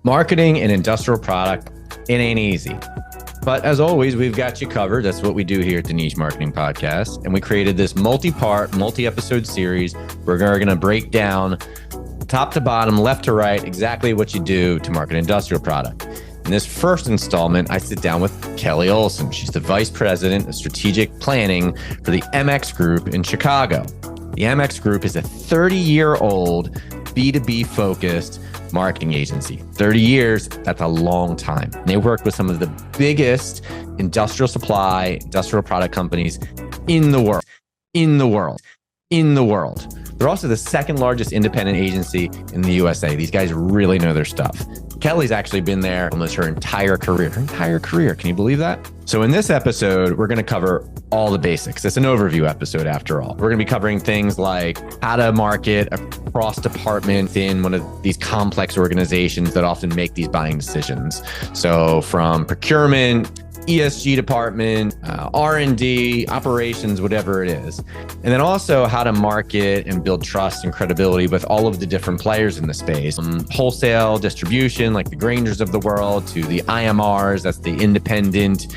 Marketing an industrial product, it ain't easy. But as always, we've got you covered. That's what we do here at the Niche Marketing Podcast. And we created this multi-part, multi-episode series. We're going to break down top to bottom, left to right, exactly what you do to market an industrial product. In this first installment, I sit down with Kelly Olson. She's the Vice President of Strategic Planning for the MX Group in Chicago. The MX Group is a 30-year-old B2B focused marketing agency. 30 years, that's a long time. And they work with some of the biggest industrial supply, industrial product companies in the world. They're also the second largest independent agency in the USA. These guys really know their stuff. Kelly's actually been there almost her entire career. Can you believe that? So in this episode, we're going to cover all the basics. It's an overview episode after all. We're going to be covering things like how to market across departments in one of these complex organizations that often make these buying decisions. So from procurement, ESG department, R&D, operations, whatever it is. And then also how to market and build trust and credibility with all of the different players in the space. From wholesale distribution, like the Graingers of the world, to the IMRs, that's the independent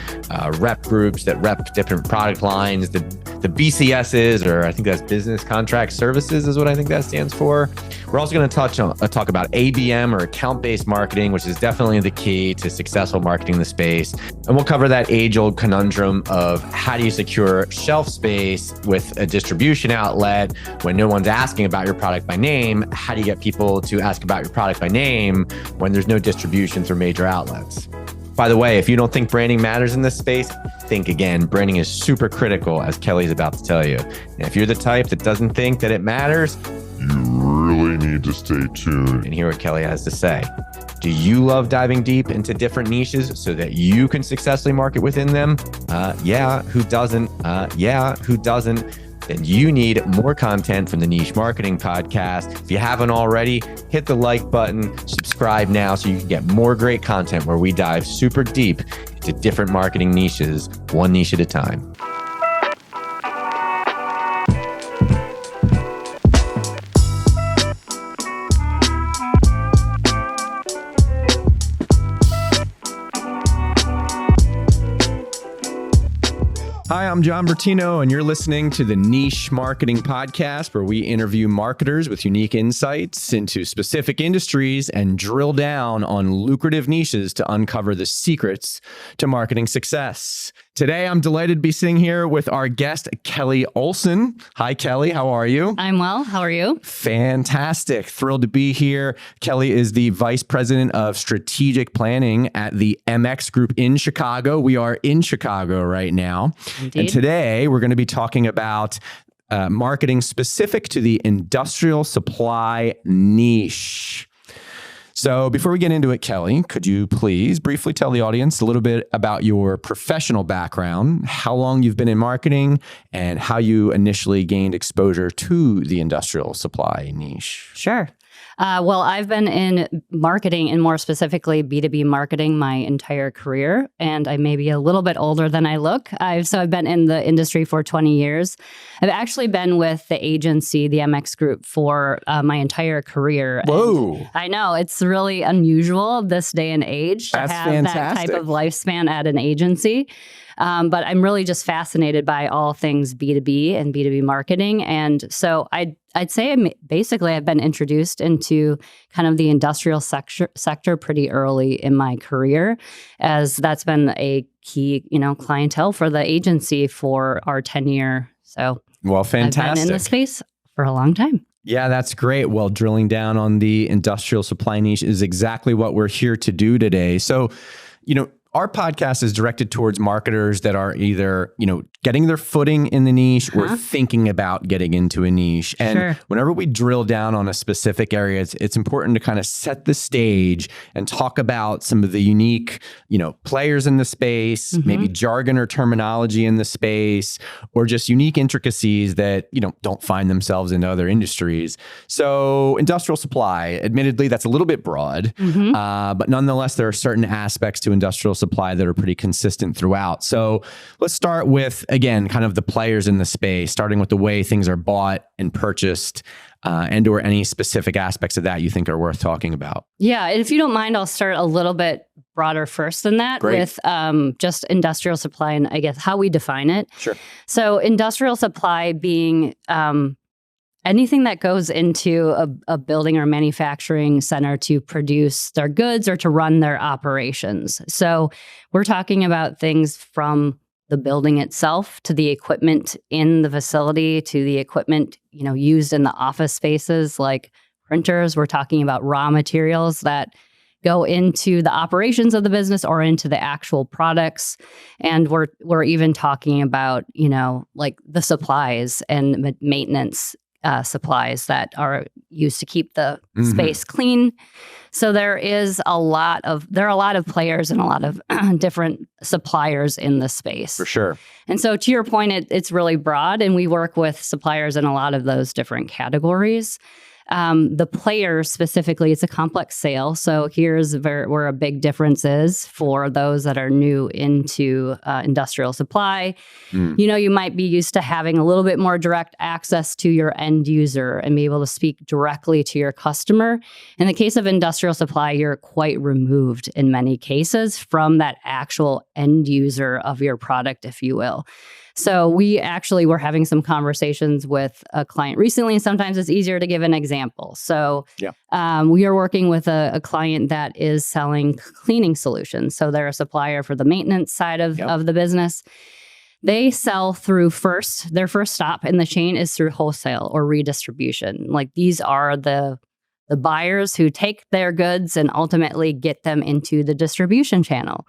rep groups that rep different product lines, the BCSs, or I think that's business contract services is what I think that stands for. We're also going to talk about ABM, or account-based marketing, which is definitely the key to successful marketing in the space. And we'll cover that age-old conundrum of how do you secure shelf space with a distribution outlet when no one's asking about your product by name? How do you get people to ask about your product by name when there's no distribution through major outlets? By the way, if you don't think branding matters in this space, think again. Branding is super critical, as Kelly's about to tell you. And if you're the type that doesn't think that it matters, you really need to stay tuned and hear what Kelly has to say. Do you love diving deep into different niches so that you can successfully market within them? Yeah, who doesn't? Then you need more content from the Niche Marketing Podcast. If you haven't already, hit the like button, subscribe now so you can get more great content where we dive super deep into different marketing niches, one niche at a time. Hi, I'm John Bertino, and you're listening to the Niche Marketing Podcast, where we interview marketers with unique insights into specific industries and drill down on lucrative niches to uncover the secrets to marketing success. Today, I'm delighted to be sitting here with our guest, Kelly Olson. Hi, Kelly. How are you? I'm well. How are you? Fantastic. Thrilled to be here. Kelly is the Vice President of Strategic Planning at the MX Group in Chicago. We are in Chicago right now. Indeed. And today, we're going to be talking about marketing specific to the industrial supply niche. So before we get into it, Kelly, could you please briefly tell the audience a little bit about your professional background, how long you've been in marketing, and how you initially gained exposure to the industrial supply niche? Sure. Well, I've been in marketing, and more specifically B2B marketing, my entire career, and I may be a little bit older than I look. I've been in the industry for 20 years. I've actually been with the agency, the MX Group, for my entire career. Whoa. And I know, it's really unusual this day and age to That's have fantastic. that type of lifespan at an agency. But I'm really just fascinated by all things B2B and B2B marketing. And so I'd say basically I've been introduced into kind of the industrial sector pretty early in my career, as that's been a key, clientele for the agency for our tenure. So well, fantastic. I've been in the space for a long time. Yeah, that's great. Well, drilling down on the industrial supply niche is exactly what we're here to do today. So, our podcast is directed towards marketers that are either, getting their footing in the niche or thinking about getting into a niche. And whenever we drill down on a specific area, it's important to kind of set the stage and talk about some of the unique, players in the space, maybe jargon or terminology in the space, or just unique intricacies that, don't find themselves in other industries. So industrial supply, admittedly, that's a little bit broad, but nonetheless, there are certain aspects to industrial supply that are pretty consistent throughout. So let's start with, again, kind of the players in the space, starting with the way things are bought and purchased, and or any specific aspects of that you think are worth talking about. Yeah, and if you don't mind, I'll start a little bit broader first than that. Great. With just industrial supply and I guess how we define it. Sure. So industrial supply being anything that goes into a building or manufacturing center to produce their goods or to run their operations. So we're talking about things from the building itself to the equipment in the facility to the equipment, used in the office spaces like printers. We're talking about raw materials that go into the operations of the business or into the actual products. And we're even talking about, like the supplies and maintenance supplies that are used to keep the space clean. So there are a lot of players and a lot of different suppliers in the space. For sure. And so to your point, it's really broad, and we work with suppliers in a lot of those different categories. The players specifically, it's a complex sale. So here's where a big difference is for those that are new into industrial supply. You might be used to having a little bit more direct access to your end user and be able to speak directly to your customer. In the case of industrial supply, you're quite removed in many cases from that actual end user of your product, if you will. So we actually were having some conversations with a client recently, and sometimes it's easier to give an example. So we are working with a client that is selling cleaning solutions. So they're a supplier for the maintenance side of the business. They sell through their first stop in the chain is through wholesale or redistribution. Like these are the buyers who take their goods and ultimately get them into the distribution channel.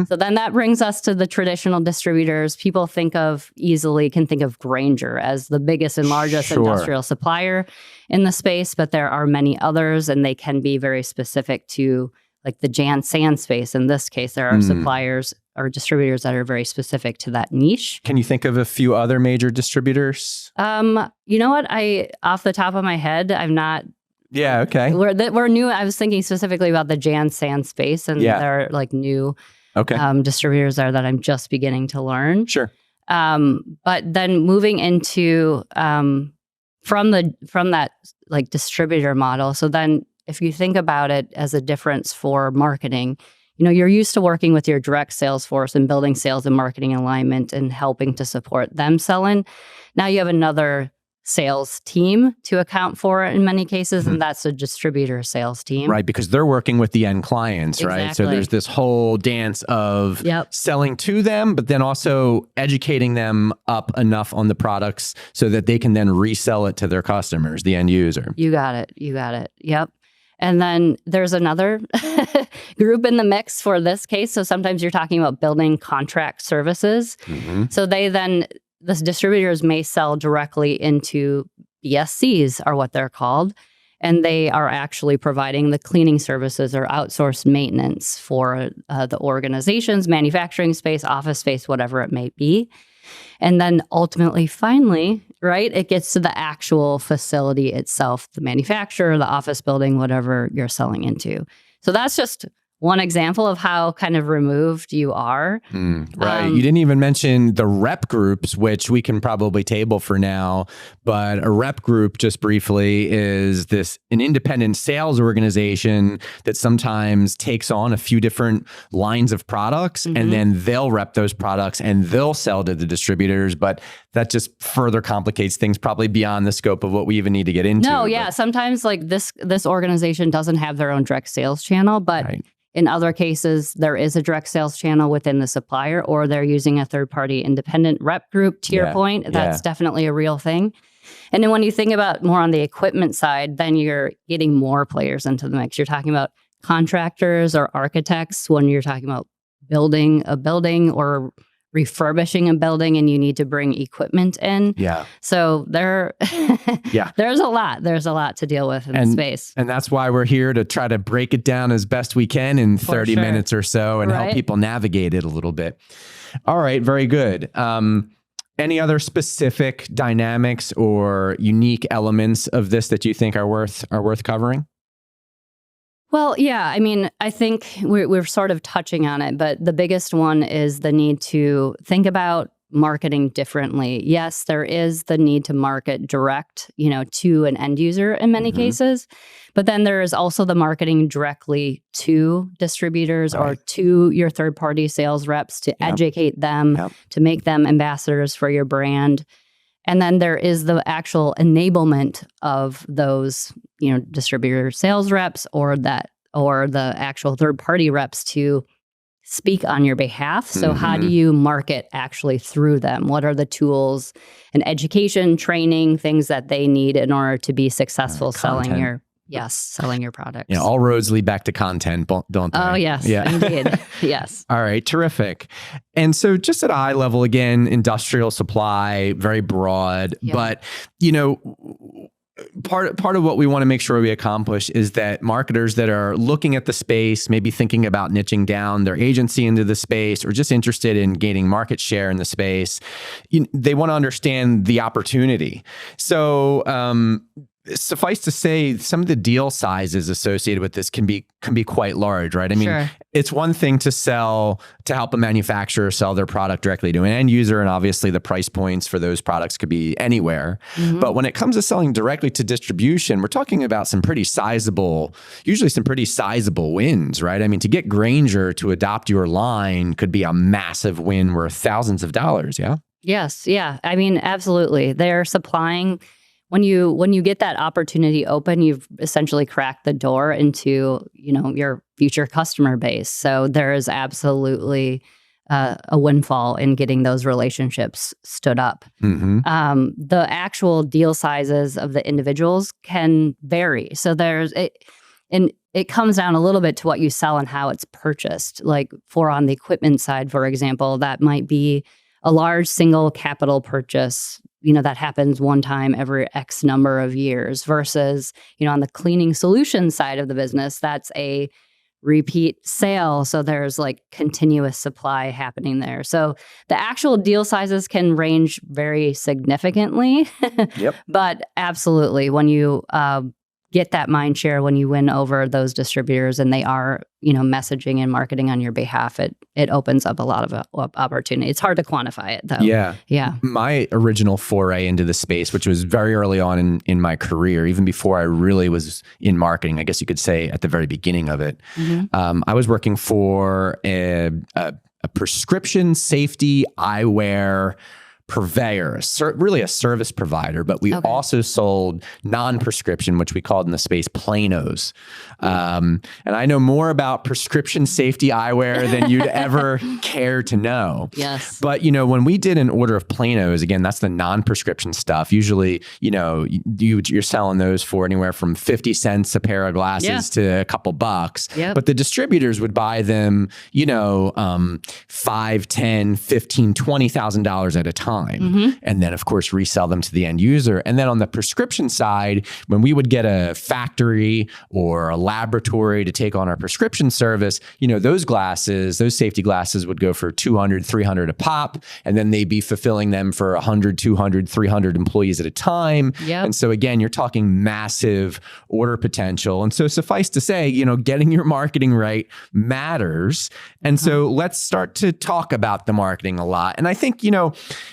So then that brings us to the traditional distributors. People can think of Grainger as the biggest and largest industrial supplier in the space, but there are many others, and they can be very specific to like the Jan Sand space. In this case, there are suppliers or distributors that are very specific to that niche. Can you think of a few other major distributors? You know what? Off the top of my head, I'm not. Yeah, okay. We're new. I was thinking specifically about the Jan Sand space, and there are like new distributors there that I'm just beginning to learn. Sure. But then moving into from that like distributor model. So then if you think about it as a difference for marketing, you're used to working with your direct sales force and building sales and marketing alignment and helping to support them selling. Now you have another sales team to account for in many cases, and that's a distributor sales team. Right, because they're working with the end clients, right? Exactly. So there's this whole dance of selling to them, but then also educating them up enough on the products so that they can then resell it to their customers, the end user. You got it. Yep. And then there's another group in the mix for this case. So sometimes you're talking about building contract services. So the distributors may sell directly into BSCs, are what they're called, and they are actually providing the cleaning services or outsourced maintenance for the organization's manufacturing space, office space, whatever it may be. And then ultimately, finally, right, it gets to the actual facility itself, the manufacturer, the office building, whatever you're selling into. So that's just one example of how kind of removed you are. Right. You didn't even mention the rep groups, which we can probably table for now. But a rep group, just briefly, is an independent sales organization that sometimes takes on a few different lines of products, and then they'll rep those products and they'll sell to the distributors. But that just further complicates things, probably beyond the scope of what we even need to get into. No, yeah. Sometimes like this organization doesn't have their own direct sales channel, but in other cases, there is a direct sales channel within the supplier, or they're using a third-party independent rep group, to your point. That's definitely a real thing. And then when you think about more on the equipment side, then you're getting more players into the mix. You're talking about contractors or architects when you're talking about building a building or refurbishing a building and you need to bring equipment in. Yeah. So there's a lot to deal with in the space. And that's why we're here to try to break it down as best we can in 30 minutes or so and help people navigate it a little bit. All right. Very good. Any other specific dynamics or unique elements of this that you think are worth covering? Well, yeah, I mean, I think we're sort of touching on it, but the biggest one is the need to think about marketing differently. Yes, there is the need to market direct, to an end user in many cases, but then there is also the marketing directly to distributors or to your third-party sales reps to educate them, to make them ambassadors for your brand. And then there is the actual enablement of those, distributor sales reps or the actual third-party reps to speak on your behalf. So how do you market actually through them? What are the tools and education, training, things that they need in order to be successful selling your products? All roads lead back to content, don't they? Oh, yes. Yeah. Indeed. Yes. All right. Terrific. And so just at a high level, again, industrial supply, very broad, but, part of what we want to make sure we accomplish is that marketers that are looking at the space, maybe thinking about niching down their agency into the space or just interested in gaining market share in the space, they want to understand the opportunity. So, suffice to say, some of the deal sizes associated with this can be quite large, right? I mean, It's one thing to help a manufacturer sell their product directly to an end user, and obviously the price points for those products could be anywhere. But when it comes to selling directly to distribution, we're talking about usually some pretty sizable wins, right? I mean, to get Grainger to adopt your line could be a massive win worth thousands of dollars, yeah? Yes, yeah. I mean, absolutely. They're supplying. When you get that opportunity open, you've essentially cracked the door into, your future customer base. So there is absolutely a windfall in getting those relationships stood up. The actual deal sizes of the individuals can vary. So it comes down a little bit to what you sell and how it's purchased. Like on the equipment side, for example, that might be a large single capital purchase, that happens one time every X number of years versus, on the cleaning solution side of the business, that's a repeat sale. So there's like continuous supply happening there. So the actual deal sizes can range very significantly. But absolutely, when you get that mind share, when you win over those distributors and they are, messaging and marketing on your behalf, it opens up a lot of opportunity. It's hard to quantify it though. Yeah. My original foray into the space, which was very early on in my career, even before I really was in marketing, I guess you could say at the very beginning of it, I was working for a prescription safety eyewear purveyor, really a service provider, but we also sold non-prescription, which we called in the space planos. And I know more about prescription safety eyewear than you'd ever care to know. Yes. But, when we did an order of planos, again, that's the non-prescription stuff. Usually, you're selling those for anywhere from 50 cents a pair of glasses to a couple bucks. But the distributors would buy them, $5, $10, $15, $20,000 at a time. And then, of course, resell them to the end user. And then on the prescription side, when we would get a factory or a laboratory to take on our prescription service, those safety glasses would go for $200, $300 a pop. And then they'd be fulfilling them for 100, 200, 300 employees at a time. And so again, you're talking massive order potential. And so suffice to say, getting your marketing right matters. And so let's start to talk about the marketing a lot. And I think,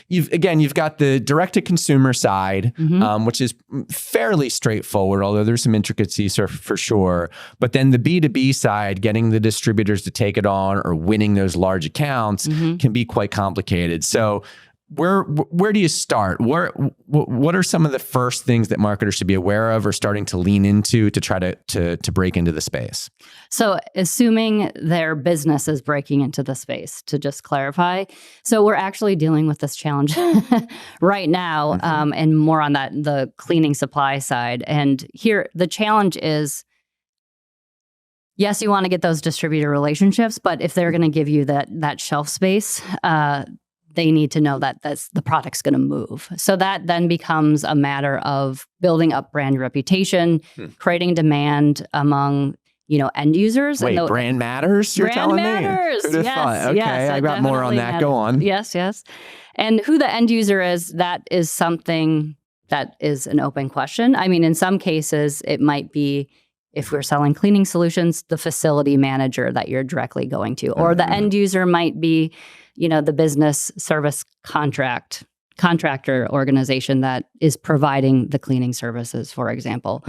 you've got the direct-to-consumer side, which is fairly straightforward, although there's some intricacies for sure. But then the B2B side, getting the distributors to take it on or winning those large accounts can be quite complicated. So where do you start? What are some of the first things that marketers should be aware of or starting to lean into to try to break into the space? So assuming their business is breaking into the space, to just clarify. So we're actually dealing with this challenge right now, and more on the cleaning supply side. And here, the challenge is, yes, you want to get those distributor relationships, but if they're going to give you that shelf space, they need to know that the product's going to move. So that then becomes a matter of building up brand reputation, creating demand among end users. Wait, brand matters? You're telling me? Brand matters. Who'd have thought? Okay, yes, I got more on that. Matters. Go on. Yes. And who the end user is, that is something that is an open question. I mean, in some cases, it might be if we're selling cleaning solutions, the facility manager that you're directly going to, or the end user might be, the business service contractor organization that is providing the cleaning services, for example.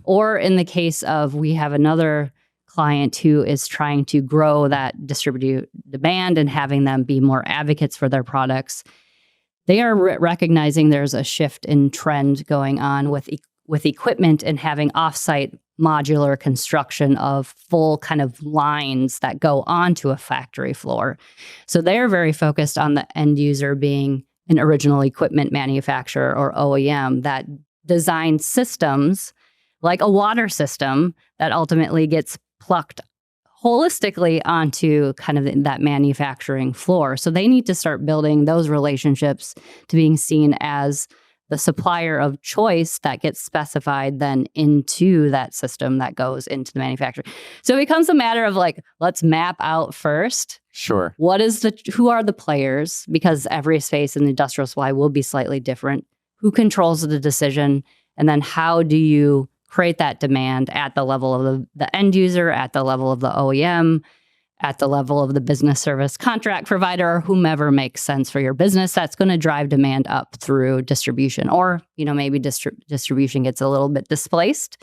Or in the case of, we have another client who is trying to grow that distribute demand and having them be more advocates for their products. They are recognizing there's a shift in trend going on with equipment and having offsite modular construction of full kind of lines that go onto a factory floor. So they're very focused on the end user being an original equipment manufacturer or OEM that designs systems like a water system that ultimately gets plucked holistically onto kind of that manufacturing floor. So they need to start building those relationships to being seen as the supplier of choice that gets specified then into that system that goes into the manufacturer. So it becomes a matter of like, let's map out first. Sure. Who are the players? Because every space in the industrial supply will be slightly different. Who controls the decision? And then how do you create that demand at the level of the end user, at the level of the OEM, at the level of the business service contract provider, or whomever makes sense for your business, that's going to drive demand up through distribution. Or, maybe distribution gets a little bit displaced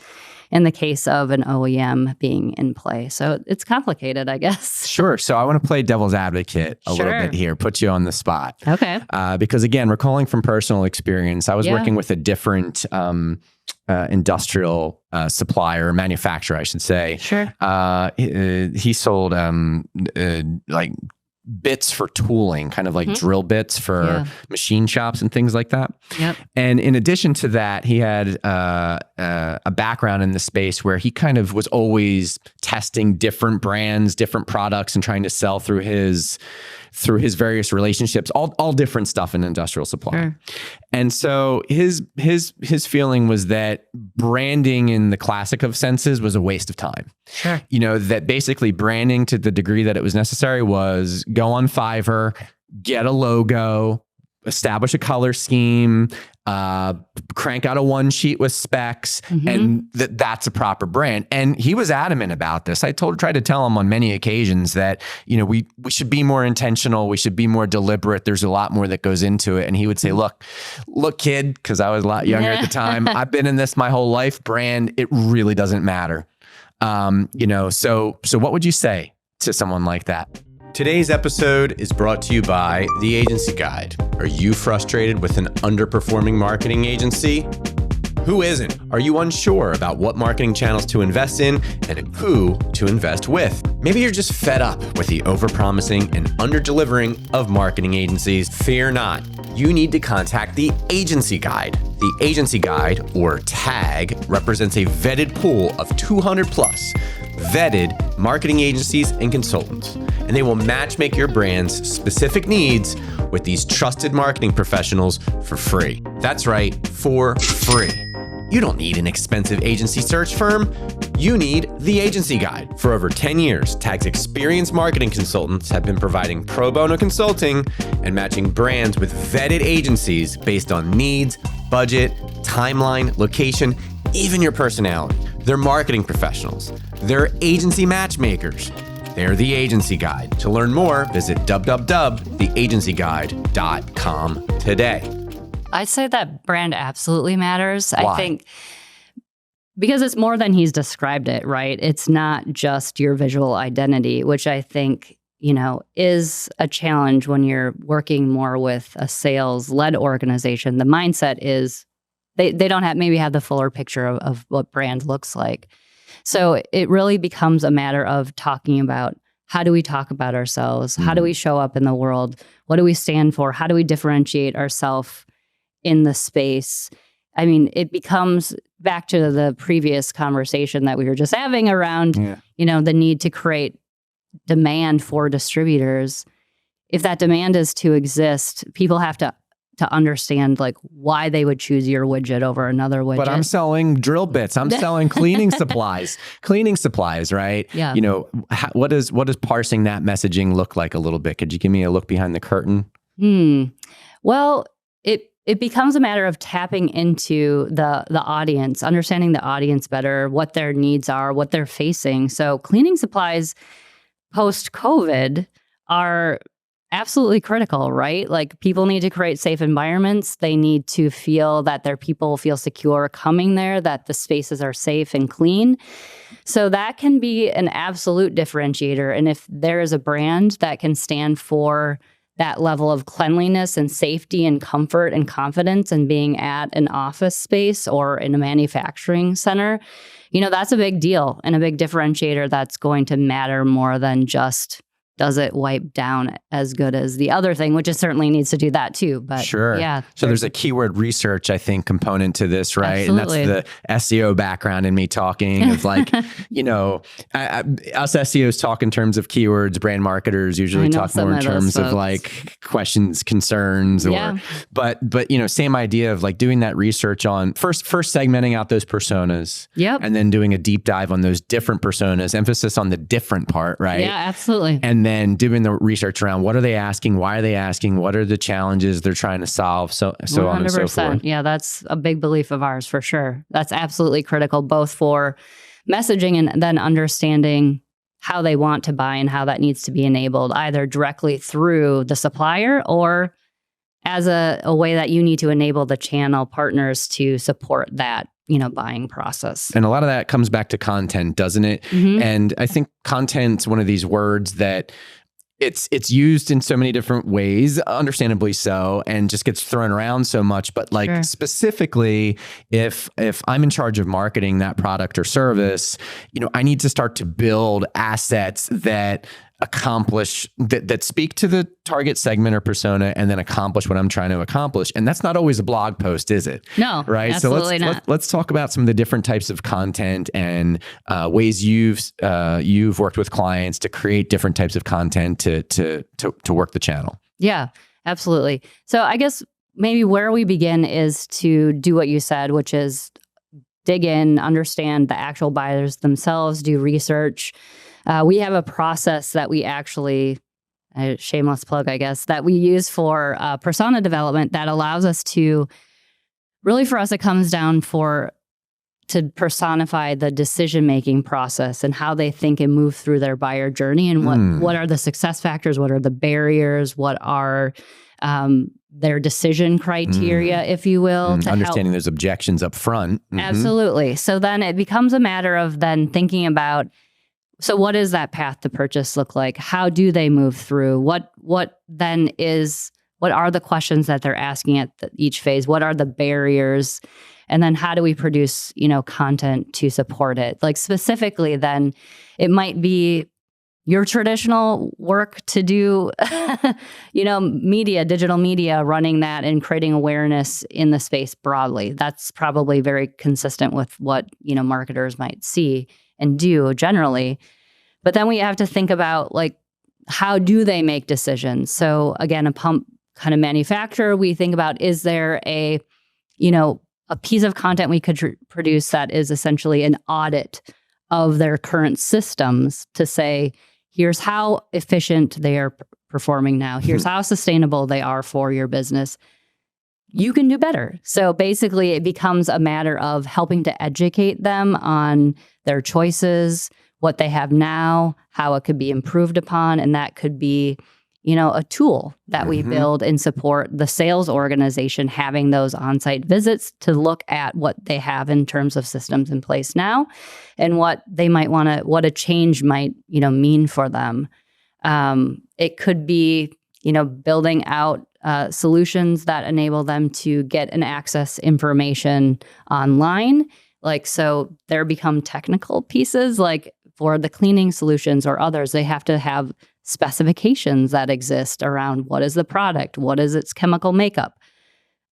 in the case of an OEM being in play. So it's complicated, I guess. Sure. So I want to play devil's advocate a little bit here, put you on the spot. Okay. Because again, recalling from personal experience, I was working with a different industrial supplier, manufacturer, I should say. Sure. He sold like bits for tooling, kind of like drill bits for machine shops and things like that. Yep. And in addition to that, he had a background in the space where he kind of was always testing different brands, different products, and trying to sell through his various relationships, all different stuff in industrial supply. Sure. And so his feeling was that branding in the classic of senses was a waste of time. Sure. That basically branding to the degree that it was necessary was go on Fiverr, get a logo, establish a color scheme, crank out a one sheet with specs, and that's a proper brand. And he was adamant about this. I tried to tell him on many occasions that, we should be more intentional. We should be more deliberate. There's a lot more that goes into it. And he would say, look, kid, because I was a lot younger at the time. I've been in this my whole life. Brand, it really doesn't matter. So what would you say to someone like that? Today's episode is brought to you by The Agency Guide. Are you frustrated with an underperforming marketing agency? Who isn't? Are you unsure about what marketing channels to invest in and who to invest with? Maybe you're just fed up with the overpromising and under-delivering of marketing agencies. Fear not. You need to contact The Agency Guide. The Agency Guide, or TAG, represents a vetted pool of 200 plus vetted marketing agencies and consultants, and they will matchmake your brand's specific needs with these trusted marketing professionals for free. That's right, for free. You don't need an expensive agency search firm. You need The Agency Guide. For over 10 years, TAG's experienced marketing consultants have been providing pro bono consulting and matching brands with vetted agencies based on needs, budget, timeline, location, even your personality. They're marketing professionals. They're agency matchmakers. They're The Agency Guide. To learn more, visit www.theagencyguide.com today. I'd say that brand absolutely matters. Why? I think because it's more than he's described it, right? It's not just your visual identity, which I think, is a challenge when you're working more with a sales-led organization. The mindset is they don't have the fuller picture of what brand looks like. So it really becomes a matter of talking about, how do we talk about ourselves? How do we show up in the world? What do we stand for? How do we differentiate ourselves in the space? I mean, it becomes back to the previous conversation that we were just having around, the need to create demand for distributors. If that demand is to exist, people have to understand why they would choose your widget over another widget. But I'm selling drill bits. I'm selling cleaning supplies, right? Yeah. What does parsing that messaging look like a little bit? Could you give me a look behind the curtain? Well, it becomes a matter of tapping into the audience, understanding the audience better, what their needs are, what they're facing. So cleaning supplies post-COVID are absolutely critical, right? Like people need to create safe environments. They need to feel that their people feel secure coming there, that the spaces are safe and clean. So that can be an absolute differentiator. And if there is a brand that can stand for that level of cleanliness and safety and comfort and confidence and being at an office space or in a manufacturing center, that's a big deal and a big differentiator that's going to matter more than just does it wipe down as good as the other thing, which it certainly needs to do that too. But sure. Yeah. So there's a keyword research, I think, component to this, right? Absolutely. And that's the SEO background in me talking of like, us SEOs talk in terms of keywords, brand marketers usually talk more in terms of like questions, concerns, but same idea of like doing that research on first segmenting out those personas. Yep. And then doing a deep dive on those different personas, emphasis on the different part, right? Yeah, absolutely. And then doing the research around what are they asking? Why are they asking? What are the challenges they're trying to solve? So on and so forth. Yeah, that's a big belief of ours for sure. That's absolutely critical, both for messaging and then understanding how they want to buy and how that needs to be enabled, either directly through the supplier or as a way that you need to enable the channel partners to support that buying process. And a lot of that comes back to content, doesn't it? Mm-hmm. And I think content's one of these words that it's used in so many different ways, understandably so, and just gets thrown around so much. But like specifically, if I'm in charge of marketing that product or service, I need to start to build assets that accomplish that speak to the target segment or persona and then accomplish what I'm trying to accomplish. And that's not always a blog post, is it? No, right? Absolutely So let's talk about some of the different types of content and ways you've worked with clients to create different types of content to work the channel. Yeah, absolutely. So I guess maybe where we begin is to do what you said, which is dig in, understand the actual buyers themselves, do research. We have a process that we actually, shameless plug, I guess, that we use for persona development that allows us to, really for us, it comes down to personify the decision-making process and how they think and move through their buyer journey and what are the success factors, what are the barriers, what are their decision criteria, if you will. To understanding those objections up front. Mm-hmm. Absolutely. So then it becomes a matter of then thinking about, so what does that path to purchase look like? How do they move through? What are the questions that they're asking at each phase? What are the barriers? And then how do we produce, content to support it? Like specifically then it might be your traditional work to do, digital media, running that and creating awareness in the space broadly. That's probably very consistent with what, marketers might see and do generally. But then we have to think about like, how do they make decisions? So again, a pump kind of manufacturer, we think about, is there a piece of content we could produce that is essentially an audit of their current systems to say, here's how efficient they are performing now. Here's how sustainable they are for your business. You can do better. So basically it becomes a matter of helping to educate them on their choices, what they have now, how it could be improved upon. And that could be, a tool that we build and support the sales organization having those on-site visits to look at what they have in terms of systems in place now and what they might want to, what a change might, mean for them. It could be, building out solutions that enable them to get and access information online. Like, so there become technical pieces, like for the cleaning solutions or others, they have to have specifications that exist around what is the product, what is its chemical makeup.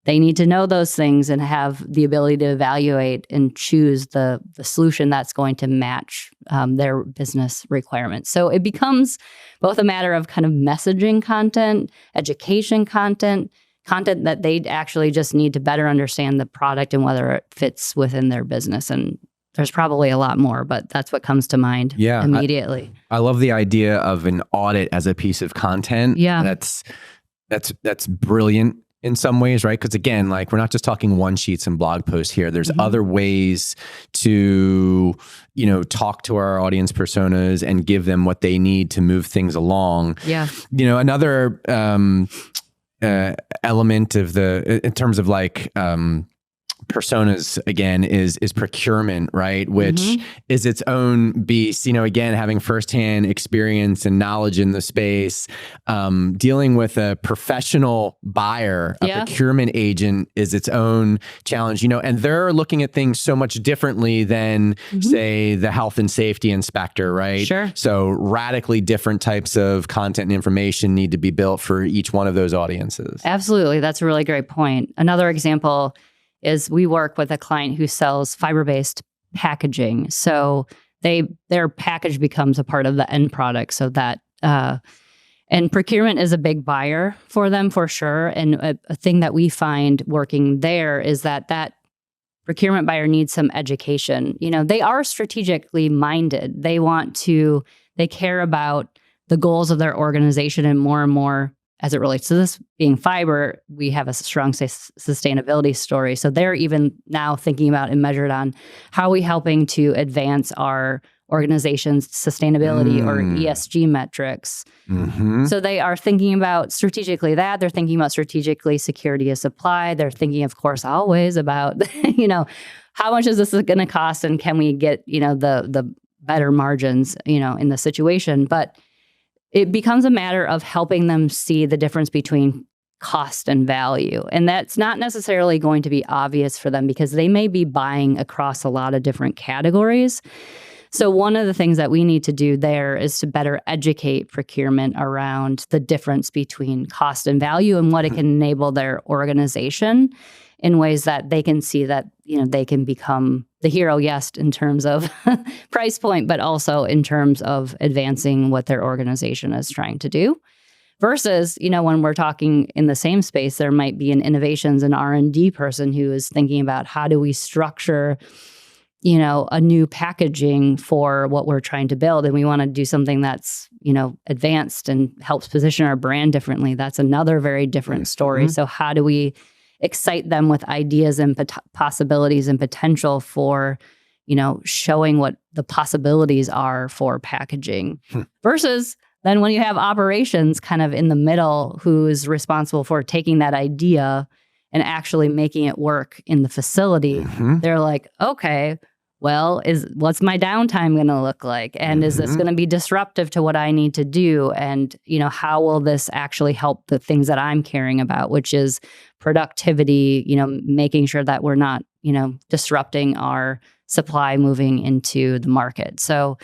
They need to know those things and have the ability to evaluate and choose the solution that's going to match their business requirements. So it becomes both a matter of kind of messaging content, education content that they actually just need to better understand the product and whether it fits within their business. And there's probably a lot more, but that's what comes to mind immediately. I love the idea of an audit as a piece of content. Yeah. That's brilliant. in some ways, right? Because again, like we're not just talking one sheets and blog posts here. There's other ways to, talk to our audience personas and give them what they need to move things along. Yeah. Another element of in terms of like personas again is procurement, right? Which is its own beast. Again, having firsthand experience and knowledge in the space, dealing with a professional buyer, a procurement agent is its own challenge. And they're looking at things so much differently than say the health and safety inspector, right? Sure. So radically different types of content and information need to be built for each one of those audiences. Absolutely. That's a really great point. Another example is we work with a client who sells fiber-based packaging. So their package becomes a part of the end product. So that, and procurement is a big buyer for them for sure. And a thing that we find working there is that procurement buyer needs some education. They are strategically minded. They care about the goals of their organization and more as it relates to this being fiber, we have a strong sustainability story. So they're even now thinking about and measured on how are we helping to advance our organization's sustainability or ESG metrics. So they are thinking about strategically that. They're thinking about strategically security of supply. They're thinking, of course, always about, how much is this going to cost and can we get, the better margins, in the situation. But it becomes a matter of helping them see the difference between cost and value. And that's not necessarily going to be obvious for them because they may be buying across a lot of different categories. So one of the things that we need to do there is to better educate procurement around the difference between cost and value and what it can enable their organization in ways that they can see that, they can become the hero, yes, in terms of price point, but also in terms of advancing what their organization is trying to do. Versus, when we're talking in the same space, there might be an innovations and R&D person who is thinking about how do we structure, a new packaging for what we're trying to build. And we want to do something that's, advanced and helps position our brand differently. That's another very different story. So how do we excite them with ideas and possibilities and potential for, showing what the possibilities are for packaging versus then when you have operations kind of in the middle who's responsible for taking that idea and actually making it work in the facility, they're like, okay, well, what's my downtime going to look like? And is this going to be disruptive to what I need to do? And, how will this actually help the things that I'm caring about, which is productivity, making sure that we're not, disrupting our supply moving into the market. So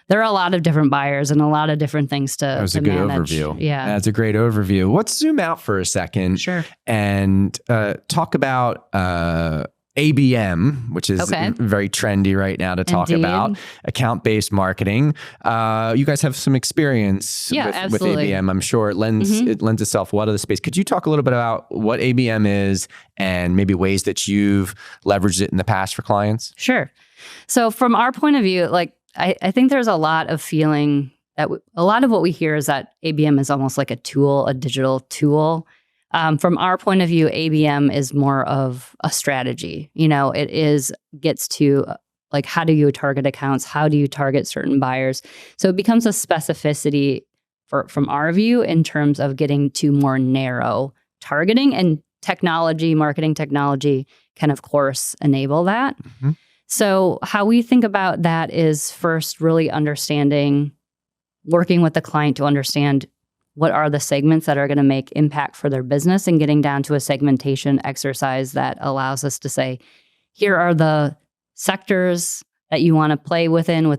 there are a lot of different buyers and a lot of different things to manage. That was a good overview. Yeah. That's a great overview. Let's zoom out for a second. Sure. And talk about ABM, which is very trendy right now to talk about, account-based marketing. You guys have some experience with ABM. I'm sure it lends itself well to the space. Could you talk a little bit about what ABM is and maybe ways that you've leveraged it in the past for clients? Sure. So from our point of view, I think there's a lot of feeling that a lot of what we hear is that ABM is almost like a tool, a digital tool. From our point of view, ABM is more of a strategy. It gets to how do you target accounts? How do you target certain buyers? So it becomes a specificity from our view in terms of getting to more narrow targeting, and marketing technology can, of course, enable that. So how we think about that is first really working with the client to understand what are the segments that are going to make impact for their business and getting down to a segmentation exercise that allows us to say, here are the sectors that you want to play in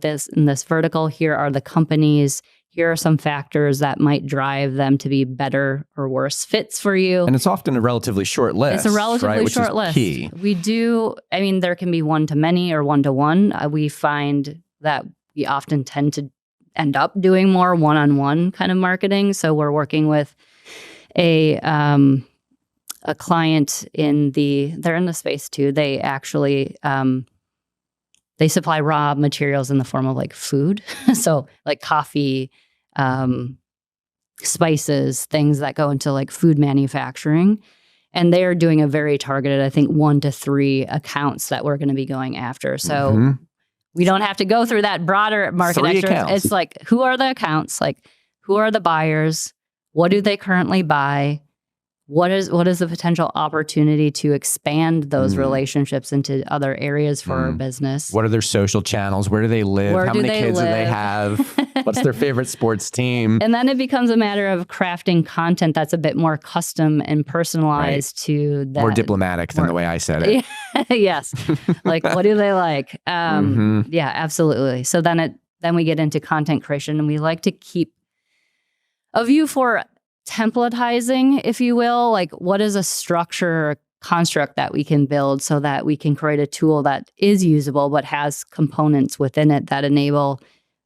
this vertical. Here are the companies. Here are some factors that might drive them to be better or worse fits for you. And it's often a relatively short list. It's a relatively short list. Key. We do, there can be one-to-many or one-to-one. We find that we often tend to end up doing more one-on-one kind of marketing. So we're working with a client they're in the space too. They actually, they supply raw materials in the form of food. So coffee, spices, things that go into food manufacturing. And they're doing a very targeted, I think, 1 to 3 accounts that we're going to be going after. So we don't have to go through that broader market 3 extras. accounts. It's like, who are the accounts? Like, who are the buyers? What do they currently buy? What is the potential opportunity to expand those relationships into other areas for our business? What are their social channels? Where do they live? How many kids do they have? What's their favorite sports team? And then it becomes a matter of crafting content that's a bit more custom and personalized to that. More diplomatic than the way I said it. Yes. Like, what do they like? Yeah, absolutely. So then we get into content creation, and we like to keep a view for templatizing, if you will. Like, what is a structure or construct that we can build so that we can create a tool that is usable but has components within it that enable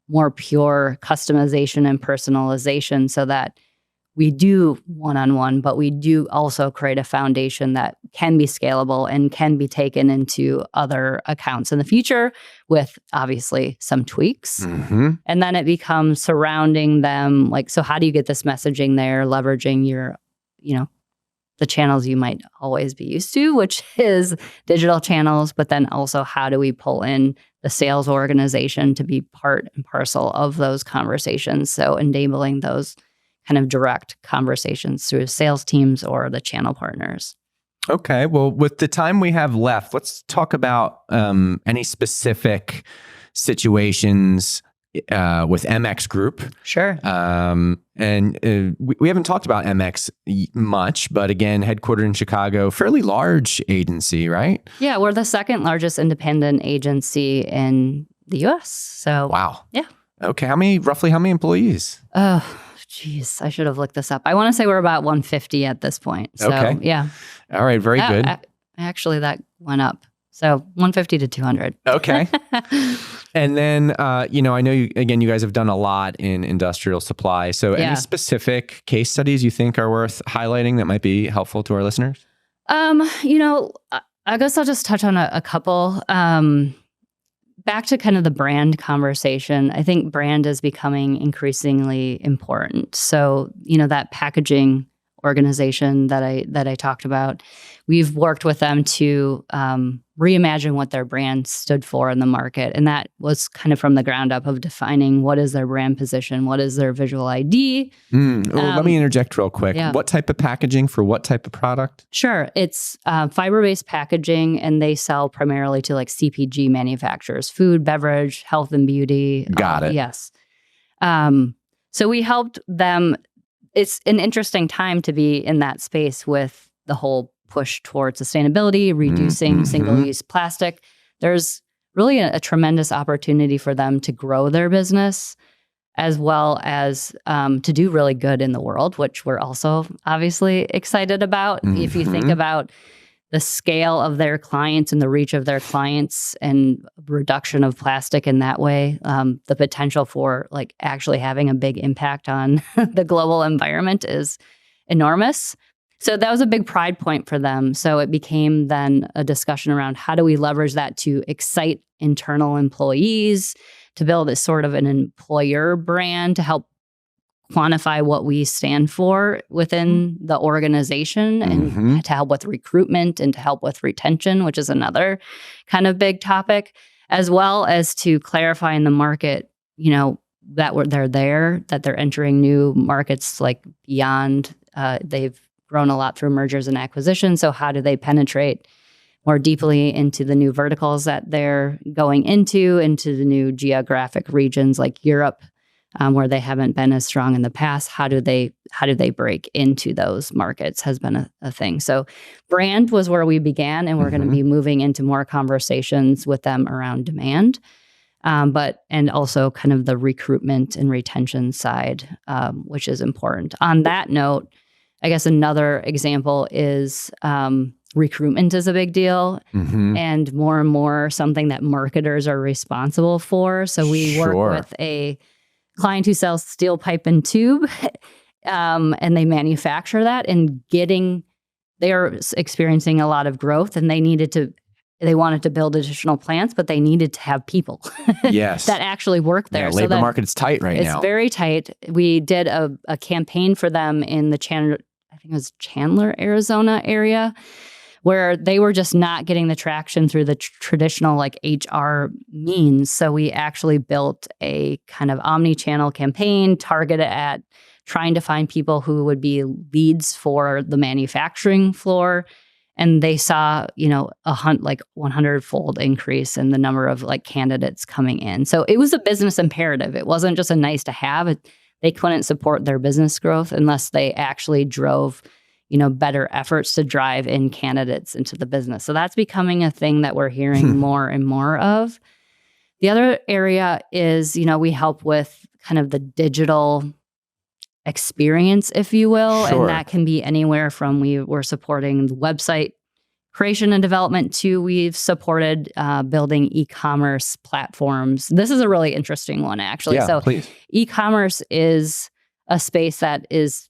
more pure customization and personalization, so that we do one-on-one, but we do also create a foundation that can be scalable and can be taken into other accounts in the future with obviously some tweaks. And then it becomes surrounding them. Like, so how do you get this messaging there, leveraging your, the channels you might always be used to, which is digital channels, but then also how do we pull in the sales organization to be part and parcel of those conversations? So enabling those kind of direct conversations through sales teams or the channel partners. Okay. Well, with the time we have left, let's talk about any specific situations with MX Group. Sure. And we haven't talked about MX much, but again, headquartered in Chicago, fairly large agency, right? Yeah, we're the second largest independent agency in the U.S. So wow. Yeah. Okay. Roughly how many employees? Geez, I should have looked this up. I want to say we're about 150 at this point. So, okay. Yeah. All right. Very good. Actually, that went up. So 150 to 200. Okay. And then, I know you guys have done a lot in industrial supply. So any specific case studies you think are worth highlighting that might be helpful to our listeners? I guess I'll just touch on a couple. Back to kind of the brand conversation, I think brand is becoming increasingly important. So, that packaging organization that I talked about, we've worked with them to reimagine what their brand stood for in the market. And that was kind of from the ground up of defining what is their brand position, what is their visual ID. Let me interject real quick. Yeah. What type of packaging for what type of product? Sure. It's fiber-based packaging, and they sell primarily to like CPG manufacturers, food, beverage, health and beauty. Got it. Yes. So we helped them. It's an interesting time to be in that space with the whole push towards sustainability, reducing single-use plastic. There's really a tremendous opportunity for them to grow their business, as well as to do really good in the world, which we're also obviously excited about. If you think about the scale of their clients and the reach of their clients and reduction of plastic in that way, the potential for like actually having a big impact on the global environment is enormous. So that was a big pride point for them. So it became then a discussion around how do we leverage that to excite internal employees, to build a sort of an employer brand to help quantify what we stand for within the organization, and to help with recruitment and to help with retention, which is another kind of big topic, as well as to clarify in the market, that they're there, that they're entering new markets like beyond. They've grown a lot through mergers and acquisitions. So how do they penetrate more deeply into the new verticals that they're going into the new geographic regions like Europe, where they haven't been as strong in the past? How do they break into those markets has been a thing. So brand was where we began, and we're going to be moving into more conversations with them around demand, and also kind of the recruitment and retention side, which is important. On that note, I guess another example is recruitment is a big deal, and more something that marketers are responsible for. So we work with a client who sells steel pipe and tube, and they manufacture that, and they are experiencing a lot of growth, and they wanted to build additional plants, but they needed to have people that actually work there. Yeah, labor market's tight right now. It's very tight. We did a campaign for them in the think it was Chandler, Arizona area, where they were just not getting the traction through the traditional like HR means. So we actually built a kind of omni-channel campaign targeted at trying to find people who would be leads for the manufacturing floor. And they saw, a 100-fold increase in the number of like candidates coming in. So it was a business imperative. It wasn't just a nice to have. They couldn't support their business growth unless they actually drove, better efforts to drive in candidates into the business. So that's becoming a thing that we're hearing more and more of. The other area is, we help with kind of the digital experience, if you will. Sure. And that can be anywhere from we're supporting the website creation and development to we've supported building e-commerce platforms. This is a really interesting one, actually. Yeah, so please. E-commerce is a space that is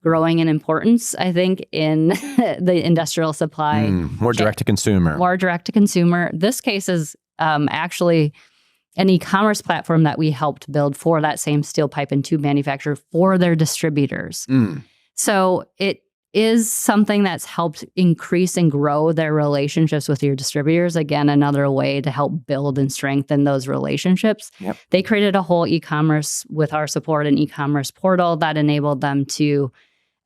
growing in importance, I think, in the industrial supply. More direct to consumer. More direct to consumer. This case is actually an e-commerce platform that we helped build for that same steel pipe and tube manufacturer for their distributors. So it is something that's helped increase and grow their relationships with your distributors. Again, another way to help build and strengthen those relationships. Yep. They created a whole e-commerce with our support, an e-commerce portal that enabled them to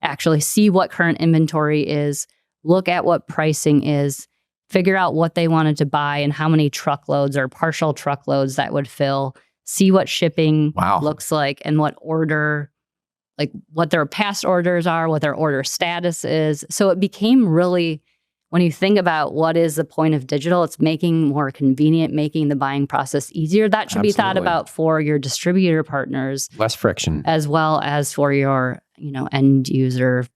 actually see what current inventory is, look at what pricing is, figure out what they wanted to buy and how many truckloads or partial truckloads that would fill, see what shipping looks like and what order, like what their past orders are, what their order status is. So it became really, when you think about what is the point of digital, it's making more convenient, making the buying process easier. That should be thought about for your distributor partners. Less friction. As well as for your, end user.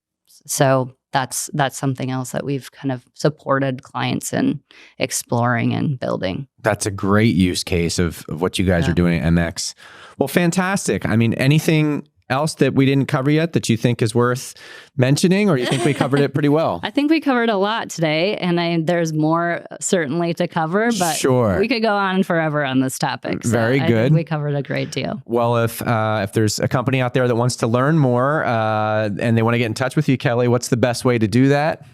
So that's something else that we've kind of supported clients in exploring and building. That's a great use case of what you guys are doing at MX. Well, fantastic. I mean, anything else that we didn't cover yet that you think is worth mentioning, or you think we covered it pretty well? I think we covered a lot today, and there's more certainly to cover, but we could go on forever on this topic. So Very good. I think we covered a great deal. Well, if there's a company out there that wants to learn more and they want to get in touch with you, Kelly, what's the best way to do that?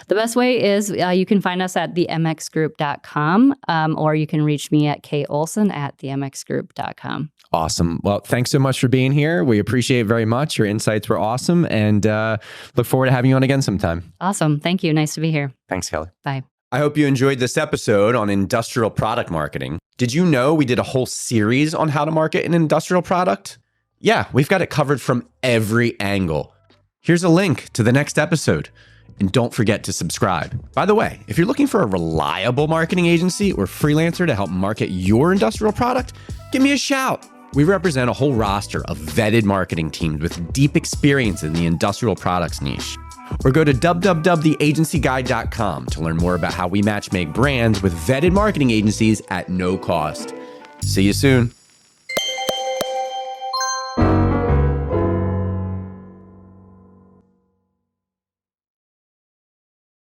The best way is you can find us at themxgroup.com or you can reach me at kolson@themxgroup.com. Awesome. Well, thanks so much for being here. We appreciate it very much. Your insights were awesome, and look forward to having you on again sometime. Awesome. Thank you. Nice to be here. Thanks, Kelly. Bye. I hope you enjoyed this episode on industrial product marketing. Did you know we did a whole series on how to market an industrial product? Yeah, we've got it covered from every angle. Here's a link to the next episode. And don't forget to subscribe. By the way, if you're looking for a reliable marketing agency or freelancer to help market your industrial product, give me a shout. We represent a whole roster of vetted marketing teams with deep experience in the industrial products niche. Or go to www.theagencyguide.com to learn more about how we matchmake brands with vetted marketing agencies at no cost. See you soon.